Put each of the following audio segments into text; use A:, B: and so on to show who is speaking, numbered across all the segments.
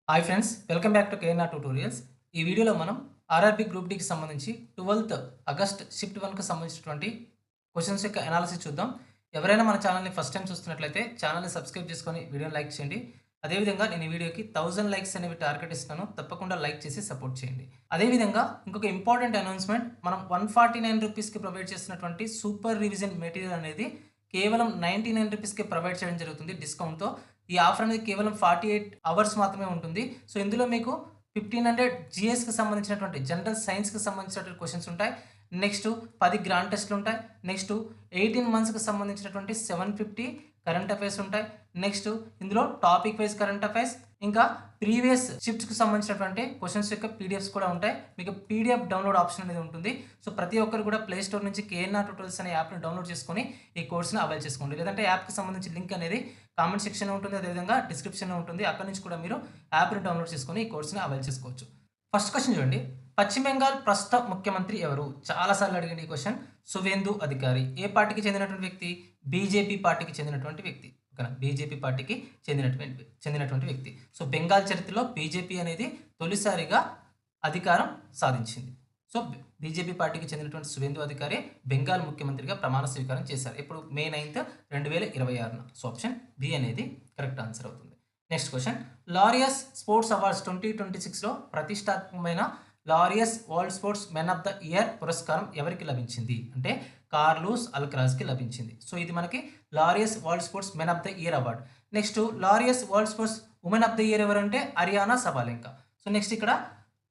A: Hi friends, welcome back to KNR tutorials. ఈ వీడియోలో మనం ఆర్ఆర్బీ గ్రూప్ డీకి సంబంధించి 12th ఆగస్ట్ షిఫ్ట్ 1కి సంబంధించినటువంటి క్వశ్చన్స్ యొక్క అనాలిసిస్ చూద్దాం. ఎవరైనా మన ఛానల్ని ఫస్ట్ టైం చూస్తున్నట్లయితే ఛానల్ని సబ్స్క్రైబ్ చేసుకొని వీడియోని లైక్ చేయండి. అదేవిధంగా నేను ఈ వీడియోకి 1000 లైక్స్ అనేవి టార్గెట్ ఇస్తాను. తప్పకుండా లైక్ చేసి సపోర్ట్ చేయండి. అదేవిధంగా ఇంకొక ఇంపార్టెంట్ అనౌన్స్మెంట్, మనం 149 రూపీస్కి ప్రొవైడ్ చేసినటువంటి సూపర్ రివిజన్ మెటీరియల్ అనేది కేవలం 99 రూపీస్కి ప్రొవైడ్ చేయడం జరుగుతుంది డిస్కౌంట్తో. ఈ ఆఫర్ అనేది కేవలం 48 అవర్స్ మాత్రమే ఉంటుంది. సో ఇందులో మీకు 1500 జిఎస్కి సంబంధించినటువంటి జనరల్ సైన్స్కి సంబంధించినటువంటి క్వశ్చన్స్ ఉంటాయి. నెక్స్ట్ 10 గ్రాండ్ టెస్ట్లు ఉంటాయి. నెక్స్ట్ 18 మంత్స్కి సంబంధించినటువంటి 750 కరెంట్ అఫైర్స్ ఉంటాయి. నెక్స్ట్ ఇందులో టాపిక్ వైజ్ కరెంట్ అఫైర్స్, ఇంకా ప్రీవియస్ షిఫ్ట్స్కి సంబంధించినటువంటి క్వశ్చన్స్ యొక్క పీడిఎఫ్స్ కూడా ఉంటాయి. మీకు పీడిఎఫ్ డౌన్లోడ్ ఆప్షన్ అనేది ఉంటుంది. సో ప్రతి ఒక్కరు కూడా ప్లే స్టోర్ నుంచి కేఎన్ఆర్ ట్యూటోరియల్స్ అనే యాప్ని డౌన్లోడ్ చేసుకొని ఈ కోర్స్ని అవైల్ చేసుకోండి. లేదంటే యాప్కి సంబంధించిన లింక్ అనేది కామెంట్ సెక్షన్లో ఉంటుంది, అదేవిధంగా డిస్క్రిప్షన్లో ఉంటుంది. అక్కడ నుంచి కూడా మీరు యాప్ని డౌన్లోడ్ చేసుకొని ఈ కోర్స్ని అవైల్ చేసుకోవచ్చు. ఫస్ట్ క్వశ్చన్ చూడండి. పశ్చిమ బెంగాల్ ప్రస్తుత ముఖ్యమంత్రి ఎవరు? చాలాసార్లు అడిగింది ఈ క్వశ్చన్. సువేందు అధికారి. ఏ పార్టీకి చెందినటువంటి వ్యక్తి? బీజేపీ పార్టీకి చెందినటువంటి వ్యక్తి. ఓకేనా, బీజేపీ పార్టీకి చెందినటువంటి వ్యక్తి. సో బెంగాల్ చరిత్రలో బీజేపీ అనేది తొలిసారిగా అధికారం సాధించింది. సో బీజేపీ పార్టీకి చెందినటువంటి సువేందు అధికారి బెంగాల్ ముఖ్యమంత్రిగా ప్రమాణ స్వీకారం చేశారు. ఇప్పుడు May 9th 2026. So option B అనేది కరెక్ట్ ఆన్సర్ అవుతుంది. Next question. Laureus sports awards 2026లో ప్రతిష్టాత్మకమైన Laureus world sports men of the year పురస్కారం ఎవరికి లభించింది? అంటే కార్లోస్ అల్క్రాజ్కి లభించింది. సో ఇది మనకి లారియస్ world sports men of the year award. Next లారియస్ world sports women of the year ఎవరంటే అరియానా సబాలెంకా. సో నెక్స్ట్ ఇక్కడ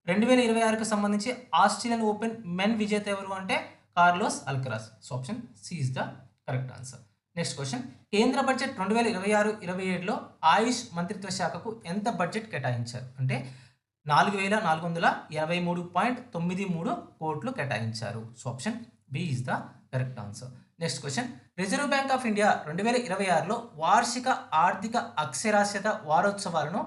A: 2026కి సంబంధించి ఆస్ట్రేలియన్ ఓపెన్ మెన్ విజేత ఎవరు అంటే Carlos Alcaraz. So option C is the correct answer. Next question. కేంద్ర budget 2026-27లో ఆయుష్ మంత్రిత్వ శాఖకు ఎంత బడ్జెట్ కేటాయించారు? అంటే 4483.93 కోట్లు కేటాయించారు. So option B is the correct answer. Next question. Reserve Bank of India 2026లో వార్షిక ఆర్థిక అక్షరాస్యత వారోత్సవాలను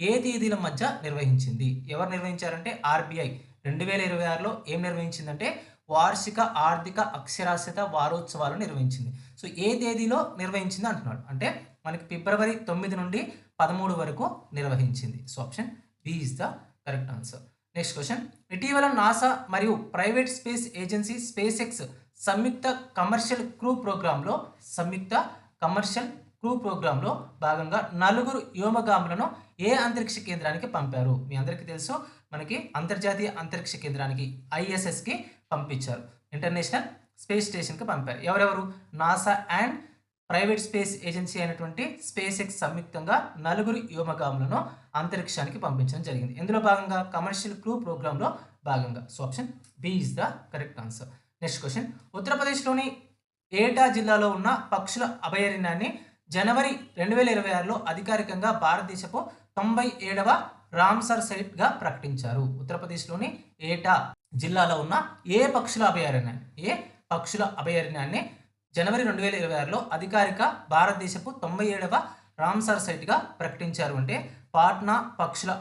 A: ఏ తేదీల మధ్య నిర్వహించింది? ఎవరు నిర్వహించారంటే ఆర్బీఐ 2026లో ఏం నిర్వహించిందంటే వార్షిక ఆర్థిక అక్షరాస్యత వారోత్సవాలు నిర్వహించింది. సో ఏ తేదీలో నిర్వహించింది అంటున్నాడు. అంటే మనకి ఫిబ్రవరి 9 నుండి 13 వరకు నిర్వహించింది. So option B is the correct answer. Next question. ఇటీవల నాసా మరియు private space agency SpaceX సంయుక్త కమర్షియల్ క్రూ ప్రోగ్రాంలో భాగంగా 4 వ్యోమగాములను ఏ అంతరిక్ష కేంద్రానికి పంపారు? మీ అందరికీ తెలుసు, మనకి అంతర్జాతీయ అంతరిక్ష కేంద్రానికి ఐఎస్ఎస్కి పంపించారు. ఇంటర్నేషనల్ స్పేస్ స్టేషన్కి పంపారు. ఎవరెవరు? NASA and private space agency అయినటువంటి స్పేస్ ఎక్స్ సంయుక్తంగా 4 వ్యోమగాములను అంతరిక్షానికి పంపించడం జరిగింది. ఇందులో భాగంగా కమర్షియల్ క్రూ ప్రోగ్రాంలో భాగంగా. So option B is the correct answer. Next question. ఉత్తరప్రదేశ్లోని ఏటా జిల్లాలో ఉన్న పక్షుల అభయారణ్యాన్ని జనవరి 2026లో అధికారికంగా భారతదేశపు 97వ రామ్సర్ సైట్గా ప్రకటించారు. ఉత్తరప్రదేశ్లోని ఏటా జిల్లాలో ఉన్న ఏ పక్షుల అభయారణ్యాన్ని జనవరి 2026లో అధికారిక భారతదేశపు 97వ రామ్సర్ సైట్గా ప్రకటించారు అంటే పాట్నా పక్షుల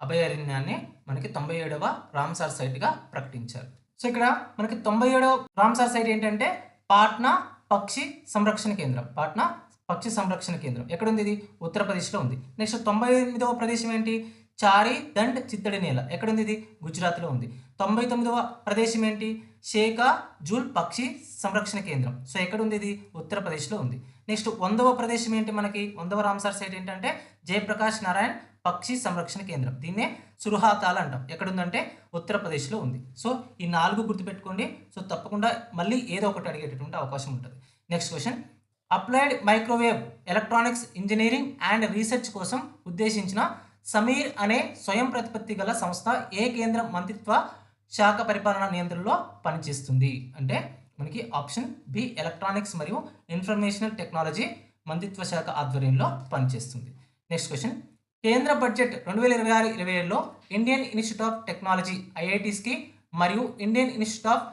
A: అభయారణ్యాన్ని మనకి 97వ రామ్సర్ సైట్గా ప్రకటించారు. సో ఇక్కడ మనకి 97వ రామ్సర్ సైట్ ఏంటంటే పాట్నా పక్షి సంరక్షణ కేంద్రం. ఎక్కడుంది? ఇది ఉత్తరప్రదేశ్లో ఉంది. నెక్స్ట్ 98వ ప్రదేశం ఏంటి? చారి దండ్ చిత్తడి నేల. ఎక్కడుంది? ఇది గుజరాత్లో ఉంది. 99వ ప్రదేశం ఏంటి? షేకా జూల్ పక్షి సంరక్షణ కేంద్రం. సో ఎక్కడుంది? ఇది ఉత్తరప్రదేశ్లో ఉంది. నెక్స్ట్ 100వ ప్రదేశం ఏంటి? మనకి 100వ రామ్సర్ సైట్ ఏంటంటే జయప్రకాష్ నారాయణ్ పక్షి సంరక్షణ కేంద్రం. దీన్నే సురహాతాల్ అంటాం. ఎక్కడుందంటే ఉత్తరప్రదేశ్లో ఉంది. సో ఈ 4 గుర్తుపెట్టుకోండి. సో తప్పకుండా మళ్ళీ ఏదో ఒకటి అడిగేటటువంటి అవకాశం ఉంటుంది. Next question. Applied microwave electronics engineering and research కోసం ఉద్దేశించిన సమీర్ అనే స్వయం ప్రతిపత్తి గల సంస్థ ఏ కేంద్ర మంత్రిత్వ శాఖ పరిపాలనా నియంత్రణలో పనిచేస్తుంది? అంటే మనకి ఆప్షన్ బి ఎలక్ట్రానిక్స్ మరియు ఇన్ఫర్మేషనల్ టెక్నాలజీ మంత్రిత్వ శాఖ ఆధ్వర్యంలో పనిచేస్తుంది. Next question. కేంద్ర బడ్జెట్ 2026-27లో ఇండియన్ ఇన్స్టిట్యూట్ ఆఫ్ టెక్నాలజీ ఐఐటీస్కి మరియు ఇండియన్ ఇన్స్టిట్యూట్ ఆఫ్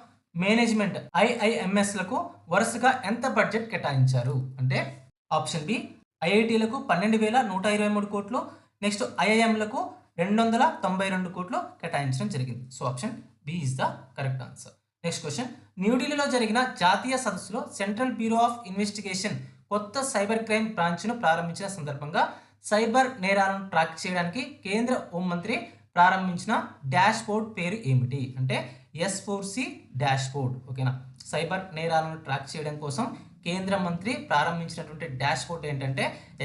A: మేనేజ్మెంట్ ఐఐఎంఎస్లకు వరుసగా ఎంత బడ్జెట్ కేటాయించారు? అంటే ఆప్షన్ బి ఐఐటీలకు 12,123 కోట్లు, నెక్స్ట్ ఐఐఎంలకు 292 కోట్లు కేటాయించడం జరిగింది. So option B is the correct answer. Next question. న్యూఢిల్లీలో జరిగిన జాతీయ సదస్సులో సెంట్రల్ బ్యూరో ఆఫ్ ఇన్వెస్టిగేషన్ కొత్త సైబర్ క్రైమ్ బ్రాంచ్ను ప్రారంభించిన సందర్భంగా సైబర్ నేరాలను ట్రాక్ చేయడానికి కేంద్ర హోంమంత్రి ప్రారంభించిన డాష్ బోర్డ్ పేరు ఏమిటి? అంటే S4C డాష్ బోర్డ్. ఓకేనా? సైబర్ నేరాలను ట్రాక్ చేయడం కోసం కేంద్ర మంత్రి ప్రారంభించినటువంటి డాష్ బోర్డ్ ఏంటంటే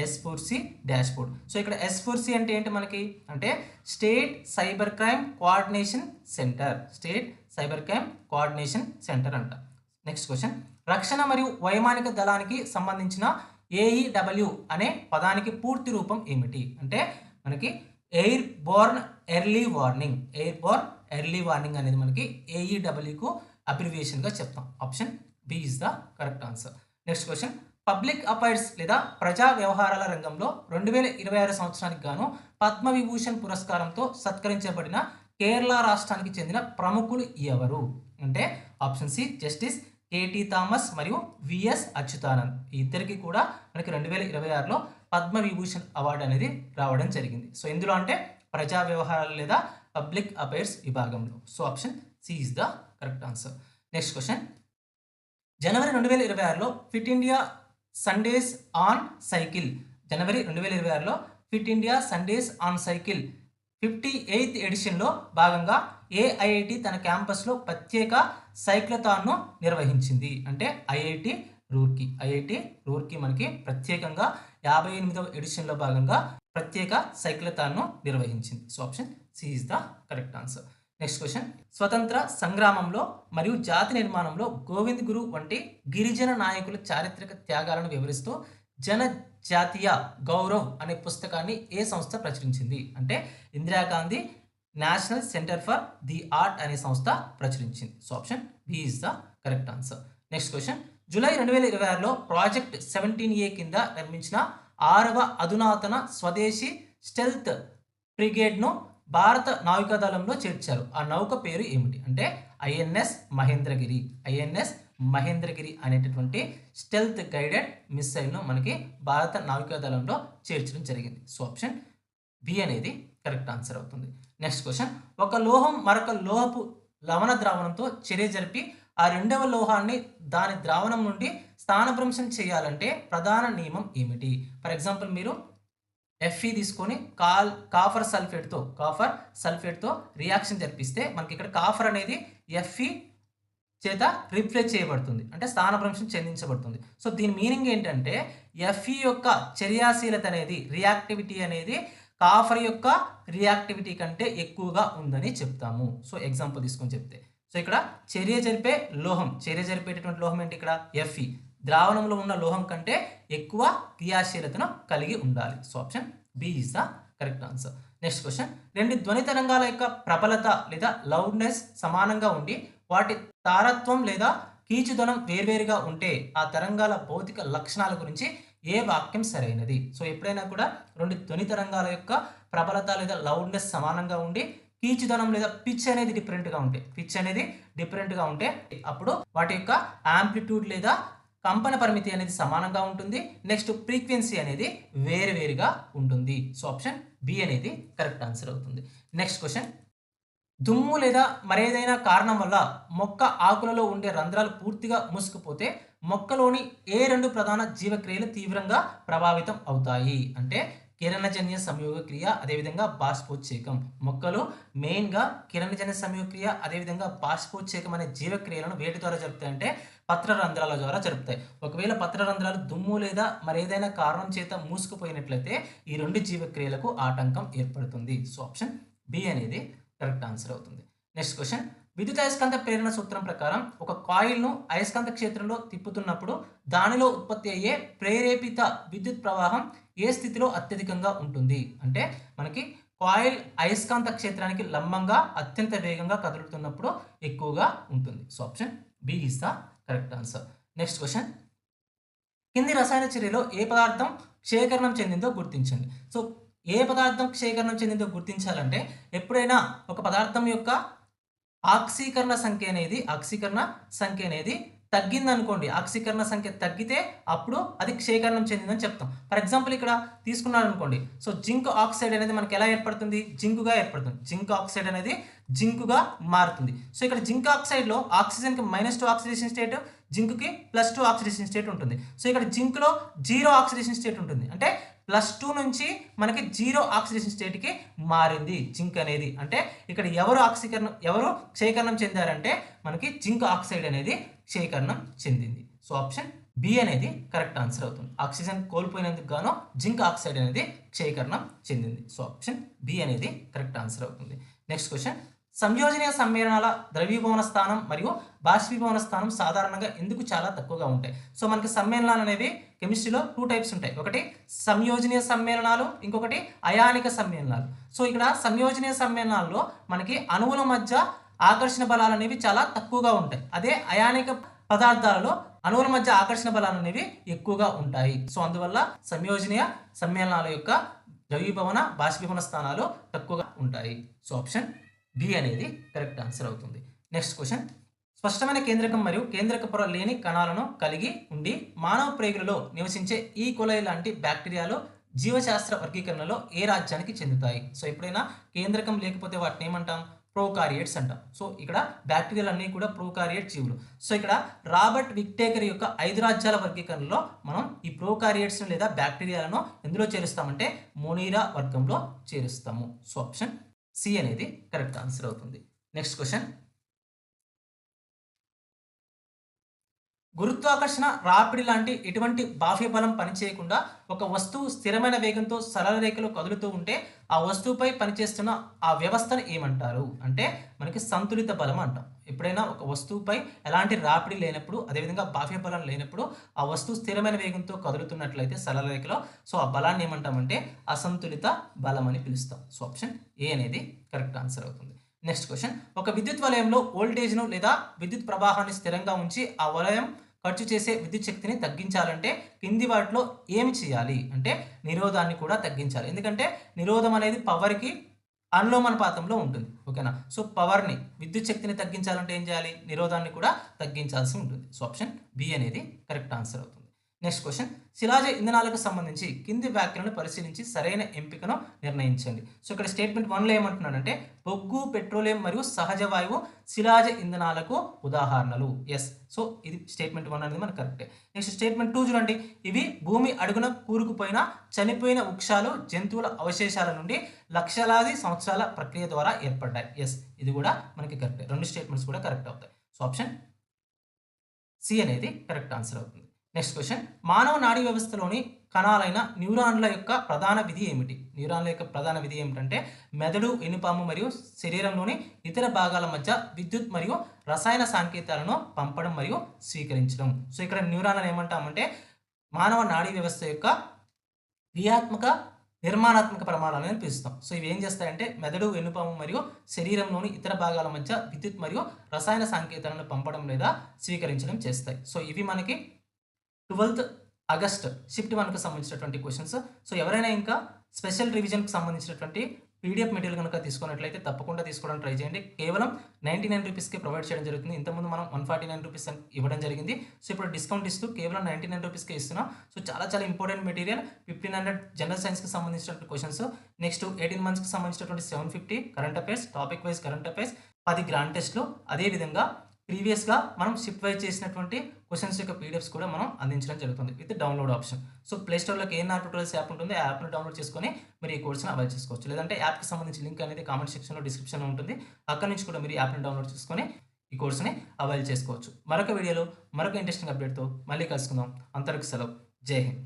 A: S4C డాష్ బోర్డ్. సో ఇక్కడ S4C అంటే ఏంటి మనకి? అంటే state cyber crime coordination centre. State cyber crime coordination centre అంట. నెక్స్ట్ క్వశ్చన్, రక్షణ మరియు వైమానిక దళానికి సంబంధించిన AEW అనే పదానికి పూర్తి రూపం ఏమిటి? అంటే మనకి airborne early warning. Airborne early warning అనేది మనకి AEWకు అబ్రివియేషన్గా చెప్తాం. Option B is the correct answer. Next question, public affairs లేదా ప్రజా వ్యవహారాల రంగంలో 2026 సంవత్సరానికి గాను పద్మవిభూషణ్ పురస్కారంతో సత్కరించబడిన కేరళ రాష్ట్రానికి చెందిన ప్రముఖులు ఎవరు? అంటే option C justice KT Thomas మరియు VS అచ్యుతానంద్. ఈ ఇద్దరికి కూడా మనకి 2026లో పద్మవిభూషణ్ అవార్డు అనేది రావడం జరిగింది. సో ఇందులో అంటే ప్రజా వ్యవహారాలు లేదా పబ్లిక్ అఫైర్స్ విభాగంలో. So option C is the correct answer. Next question, జనవరి 2026లో Fit India Sundays on cycle. జనవరి 2026లో Fit India Sundays on cycle 58th ఎడిషన్లో భాగంగా AIIT తన క్యాంపస్లో ప్రత్యేక సైక్లథాన్ను నిర్వహించింది. అంటే ఐఐటి రూర్కీ మనకి ప్రత్యేకంగా 58వ ఎడిషన్లో భాగంగా ప్రత్యేక సైక్లథాన్ను నిర్వహించింది. So option C is the correct answer. Next question, స్వతంత్ర సంగ్రామంలో మరియు జాతి నిర్మాణంలో గోవింద్ గురు వంటి గిరిజన నాయకుల చారిత్రక త్యాగాలను వివరిస్తూ జనజాతీయ గౌరవ్ అనే పుస్తకాన్ని ఏ సంస్థ ప్రచురించింది? అంటే Indira Gandhi national centre for the art అనే సంస్థ ప్రచురించింది. So option B is the correct answer. Next question, July 2026లో project 17A కింద నిర్మించిన 6వ అధునాతన స్వదేశీ స్టెల్త్ ఫ్రిగేడ్ను భారత నావికాదళంలో చేర్చారు. ఆ నౌక పేరు ఏమిటి? అంటే INS మహేంద్రగిరి అనేటటువంటి స్టెల్త్ గైడెడ్ మిస్సైల్ను మనకి భారత నావికాదళంలో చేర్చడం జరిగింది. సో ఆప్షన్ బి అనేది కరెక్ట్ ఆన్సర్ అవుతుంది. నెక్స్ట్ క్వశ్చన్, ఒక లోహం మరొక లోహపు లవణ ద్రావణంతో చర్య జరిపి ఆ రెండవ లోహాన్ని దాని ద్రావణం నుండి స్థానభ్రంశం చేయాలంటే ప్రధాన నియమం ఏమిటి? ఫర్ ఎగ్జాంపుల్ మీరు Fe తీసుకొని కాఫర్ సల్ఫేట్తో రియాక్షన్ జరిపిస్తే మనకి ఇక్కడ కాఫర్ అనేది Fe చేత రిప్లేస్ చేయబడుతుంది, అంటే స్థానభ్రంశం చెందించబడుతుంది. సో దీని మీనింగ్ ఏంటంటే Fe యొక్క చర్యాశీలత అనేది, రియాక్టివిటీ అనేది కాఫర్ యొక్క రియాక్టివిటీ కంటే ఎక్కువగా ఉందని చెప్తాము. సో ఎగ్జాంపుల్ తీసుకొని చెప్తే, సో ఇక్కడ చర్య జరిపేటటువంటి లోహం ఏంటి? ఇక్కడ Fe ద్రావణంలో ఉన్న లోహం కంటే ఎక్కువ క్రియాశీలతను కలిగి ఉండాలి. So option B is the correct answer. Next question, రెండు ధ్వని తరంగాల యొక్క ప్రబలత లేదా లౌడ్నెస్ సమానంగా ఉండి వాటి తారత్వం లేదా కీచుదనం వేర్వేరుగా ఉంటే ఆ తరంగాల భౌతిక లక్షణాల గురించి ఏ వాక్యం సరైనది? సో ఎప్పుడైనా కూడా రెండు ధ్వని తరంగాల యొక్క ప్రబలత లేదా లౌడ్నెస్ సమానంగా ఉండి కీచుదనం లేదా పిచ్ అనేది డిఫరెంట్గా ఉంటే అప్పుడు వాటి యొక్క యాంప్లిట్యూడ్ లేదా కంపన పరిమితి అనేది సమానంగా ఉంటుంది. నెక్స్ట్ ఫ్రీక్వెన్సీ అనేది వేరువేరుగా ఉంటుంది. సో ఆప్షన్ బి అనేది కరెక్ట్ ఆన్సర్ అవుతుంది. నెక్స్ట్ క్వశ్చన్, దుమ్ము లేదా మరేదైనా కారణం వల్ల మొక్క ఆకులలో ఉండే రంధ్రాలు పూర్తిగా మూసుకుపోతే మొక్కలోని ఏ రెండు ప్రధాన జీవక్రియలు తీవ్రంగా ప్రభావితం అవుతాయి? అంటే కిరణజన్య సంయోగ క్రియ, అదేవిధంగా బాష్పోత్సేకం. మొక్కలు మెయిన్గా కిరణజన్య సంయోగ క్రియ, అదేవిధంగా బాష్పోత్సేకం అనే జీవక్రియలను వేటి ద్వారా జరుపుతాయి? అంటే పత్రరంధ్రాల ద్వారా జరుపుతాయి. ఒకవేళ పత్రరంధ్రాలు దుమ్ము లేదా మరేదైనా కారణం చేత మూసుకుపోయినట్లయితే ఈ రెండు జీవక్రియలకు ఆటంకం ఏర్పడుతుంది. సో ఆప్షన్ బి అనేది కరెక్ట్ ఆన్సర్ అవుతుంది. నెక్స్ట్ క్వశ్చన్, విద్యుత్ అయస్కాంత ప్రేరణ సూత్రం ప్రకారం ఒక కాయిల్ను అయస్కాంత క్షేత్రంలో తిప్పుతున్నప్పుడు దానిలో ఉత్పత్తి అయ్యే ప్రేరేపిత విద్యుత్ ప్రవాహం ఏ స్థితిలో అత్యధికంగా ఉంటుంది? అంటే మనకి కాయిల్ అయస్కాంత క్షేత్రానికి లంబంగా అత్యంత వేగంగా కదులుతున్నప్పుడు ఎక్కువగా ఉంటుంది. So option B is the correct answer. Next question, కింది రసాయన చర్యలో ఏ పదార్థం క్షేకరణం చెందిందో గుర్తించండి. సో ఏ పదార్థం క్షేకరణం చెందిందో గుర్తించాలంటే ఎప్పుడైనా ఒక పదార్థం యొక్క ఆక్సీకరణ సంఖ్య అనేది తగ్గిందనుకోండి, ఆక్సీకరణ సంఖ్య తగ్గితే అప్పుడు అది క్షేకరణం చెందిందని చెప్తాం. ఫర్ ఎగ్జాంపుల్ ఇక్కడ తీసుకున్నాను అనుకోండి, సో జింక్ ఆక్సైడ్ అనేది మనకి ఎలా ఏర్పడుతుంది? జింకుగా ఏర్పడుతుంది. జింక్ ఆక్సైడ్ అనేది జింకుగా మారుతుంది. సో ఇక్కడ జింక్ ఆక్సైడ్లో ఆక్సిజన్కి -2 ఆక్సిడేషన్ స్టేట్, జింక్కి +2 ఆక్సిడేషన్ స్టేట్ ఉంటుంది. సో ఇక్కడ జింక్లో 0 ఆక్సిడేషన్ స్టేట్ ఉంటుంది, అంటే +2 నుంచి మనకి 0 ఆక్సిడేషన్ స్టేట్‌కి మారింది జింక్ అనేది. అంటే ఇక్కడ ఎవరు క్షయకరణం చెందారంటే మనకి జింక్ ఆక్సైడ్ అనేది క్షయకరణం చెందింది. సో ఆప్షన్ బి అనేది కరెక్ట్ ఆన్సర్ అవుతుంది. ఆక్సిజన్ కోల్పోయినందుకు గాను జింక్ ఆక్సైడ్ అనేది క్షయకరణం చెందింది. సో ఆప్షన్ బి అనేది కరెక్ట్ ఆన్సర్ అవుతుంది. నెక్స్ట్ క్వశ్చన్, సంయోజనీయ సమ్మేళనాల ద్రవీభవన స్థానం మరియు బాష్పీభవన స్థానం సాధారణంగా ఎందుకు చాలా తక్కువగా ఉంటాయి? సో మనకి సమ్మేళనాలు అనేవి కెమిస్ట్రీలో 2 టైప్స్ ఉంటాయి. ఒకటి సంయోజనీయ సమ్మేళనాలు, ఇంకొకటి అయానిక సమ్మేళనాలు. సో ఇక్కడ సంయోజనీయ సమ్మేళనాల్లో మనకి అణువుల మధ్య ఆకర్షణ బలాలు అనేవి చాలా తక్కువగా ఉంటాయి. అదే అయానిక పదార్థాలలో అణువుల మధ్య ఆకర్షణ బలాలు అనేవి ఎక్కువగా ఉంటాయి. సో అందువల్ల సంయోజనీయ సమ్మేళనాల యొక్క ద్రవీభవన బాష్పీభవన స్థానాలు తక్కువగా ఉంటాయి. సో ఆప్షన్ బి అనేది కరెక్ట్ ఆన్సర్ అవుతుంది. నెక్స్ట్ క్వశ్చన్, స్పష్టమైన కేంద్రకం మరియు కేంద్రక పొర లేని కణాలను కలిగి ఉండి మానవ ప్రేగులలో నివసించే ఈ కొలై లాంటి బ్యాక్టీరియాలు జీవశాస్త్ర వర్గీకరణలో ఏ రాజ్యానికి చెందుతాయి? సో ఎప్పుడైనా కేంద్రకం లేకపోతే వాటిని ఏమంటాం? ప్రోకారియేట్స్ అంటాం. సో ఇక్కడ బ్యాక్టీరియాలు అన్నీ కూడా ప్రోకారియేట్ జీవులు. సో ఇక్కడ రాబర్ట్ విక్టేకర్ యొక్క 5 రాజ్యాల వర్గీకరణలో మనం ఈ ప్రోకారియేట్స్ లేదా బ్యాక్టీరియాలను ఎందులో చేరుస్తామంటే మోనీరా వర్గంలో చేరుస్తాము. సో ఆప్షన్ సి అనేది కరెక్ట్ ఆన్సర్ అవుతుంది. నెక్స్ట్ క్వశ్చన్, గురుత్వాకర్షణ రాపిడి లాంటి ఎటువంటి బాహ్య బలం పనిచేయకుండా ఒక వస్తువు స్థిరమైన వేగంతో సరళ రేఖలో కదులుతూ ఉంటే ఆ వస్తువుపై పనిచేస్తున్న ఆ వ్యవస్థను ఏమంటారు? అంటే మనకి సంతులిత బలం అంటాం. ఎప్పుడైనా ఒక వస్తువుపై ఎలాంటి రాపిడి లేనప్పుడు, అదేవిధంగా బాహ్య బలం లేనప్పుడు ఆ వస్తువు స్థిరమైన వేగంతో కదులుతున్నట్లయితే సరళ రేఖలో, సో ఆ బలాన్ని ఏమంటామంటే అసంతులిత బలం అని పిలుస్తాం. సో ఆప్షన్ ఏ అనేది కరెక్ట్ ఆన్సర్ అవుతుంది. నెక్స్ట్ క్వశ్చన్, ఒక విద్యుత్ వలయంలో వోల్టేజ్ను లేదా విద్యుత్ ప్రవాహాన్ని స్థిరంగా ఉంచి ఆ వలయం ఖర్చు చేసే విద్యుత్ శక్తిని తగ్గించాలంటే కింది వాటిలో ఏమి చేయాలి? అంటే నిరోధాన్ని కూడా తగ్గించాలి. ఎందుకంటే నిరోధం అనేది పవర్కి అనులోమానుపాతంలో ఉంటుంది. ఓకేనా? సో పవర్ని, విద్యుత్ శక్తిని తగ్గించాలంటే ఏం చేయాలి? నిరోధాన్ని కూడా తగ్గించాల్సి ఉంటుంది. సో ఆప్షన్ బి అనేది కరెక్ట్ ఆన్సర్ అవుతుంది. నెక్స్ట్ క్వశ్చన్, శిలాజ ఇంధనాలకు సంబంధించి కింది వ్యాఖ్యలను పరిశీలించి సరైన ఎంపికను నిర్ణయించండి. సో ఇక్కడ స్టేట్మెంట్ 1లో ఏమంటున్నాడంటే బొగ్గు, పెట్రోలియం మరియు సహజ వాయువు శిలాజ ఇంధనాలకు ఉదాహరణలు. ఎస్. సో ఇది స్టేట్మెంట్ 1 అనేది మనకు కరెక్టే. నెక్స్ట్ స్టేట్మెంట్ 2 చూడండి, ఇవి భూమి అడుగున కూరుకుపోయిన చనిపోయిన వృక్షాలు, జంతువుల అవశేషాల నుండి లక్షలాది సంవత్సరాల ప్రక్రియ ద్వారా ఏర్పడ్డాయి. ఎస్, ఇది కూడా మనకి కరెక్టే. 2 స్టేట్మెంట్స్ కూడా కరెక్ట్ అవుతాయి. సో ఆప్షన్ సి అనేది కరెక్ట్ ఆన్సర్ అవుతుంది. నెక్స్ట్ క్వశ్చన్, మానవ నాడీ వ్యవస్థలోని కణాలైన న్యూరాన్ల యొక్క ప్రధాన విధి ఏమిటి? న్యూరాన్ల యొక్క ప్రధాన విధి ఏమిటంటే మెదడు, వెన్నుపాము మరియు శరీరంలోని ఇతర భాగాల మధ్య విద్యుత్ మరియు రసాయన సంకేతాలను పంపడం మరియు స్వీకరించడం. సో ఇక్కడ న్యూరాన్లను ఏమంటామంటే మానవ నాడీ వ్యవస్థ యొక్క క్రియాత్మక నిర్మాణాత్మక ప్రమాణాలను పిలుస్తాం. సో ఇవి ఏం చేస్తాయంటే మెదడు, వెన్నుపాము మరియు శరీరంలోని ఇతర భాగాల మధ్య విద్యుత్ మరియు రసాయన సంకేతాలను పంపడం లేదా స్వీకరించడం చేస్తాయి. సో ఇవి మనకి 12th ఆగస్ట్ షిఫ్ట్ 1కు సంబంధించినటువంటి క్వశ్చన్స్. సో ఎవరైనా ఇంకా స్పెషల్ రివిజన్కి సంబంధించినటువంటి పీడిఎఫ్ మెటీరియల్ కనుక తీసుకున్నట్లయితే తప్పకుండా తీసుకోవడానికి ట్రై చేయండి. కేవలం 99 రూపీస్కి ప్రొవైడ్ చేయడం జరుగుతుంది. ఇంతకుముందు మనం 149 రూపీస్ ఇవ్వడం జరిగింది. సో ఇప్పుడు డిస్కౌంట్ ఇస్తూ కేవలం 99 రూపీస్కే ఇస్తున్నాం. సో చాలా ఇంపార్టెంట్ మెటీరియల్. 1500 జనరల్ సైన్స్కి సంబంధించినటువంటి క్వశ్చన్స్, నెక్స్ట్ 18 మంత్స్కి సంబంధించినటువంటి 750 current affairs, topic wise current affairs, 10 grand టెస్ట్లు, అదేవిధంగా ప్రీవియస్గా మనం షిఫ్ట్ వైజ్ చేసినటువంటి క్వశ్చన్స్ యొక్క పీడిఎఫ్స్ కూడా మనం అందించడం జరుగుతుంది విత్ డౌన్లోడ్ ఆప్షన్. సో ప్లేస్టోర్లో కేఎన్ఆర్ ట్యూటోరియల్స్ యాప్ ఉంటుంది. ఆ యాప్ను డౌన్లోడ్ చేసుకొని మీరు ఈ కోర్సును అవైల్ చేసుకోవచ్చు. లేదంటే యాప్కి సంబంధించిన లింక్ అనేది కామెంట్ సెక్షన్లో, డిస్క్రిప్షన్లో ఉంటుంది. అక్కడి నుంచి కూడా మీరు యాప్ని డౌన్లోడ్ చేసుకొని ఈ కోర్సుని అవైల్ చేసుకోవచ్చు. మరొక వీడియోలో మరొక ఇంట్రెస్టింగ్ అప్డేట్తో మళ్ళీ కలుసుకుందాం. అంతవరకు సెలవు. జై హింద్.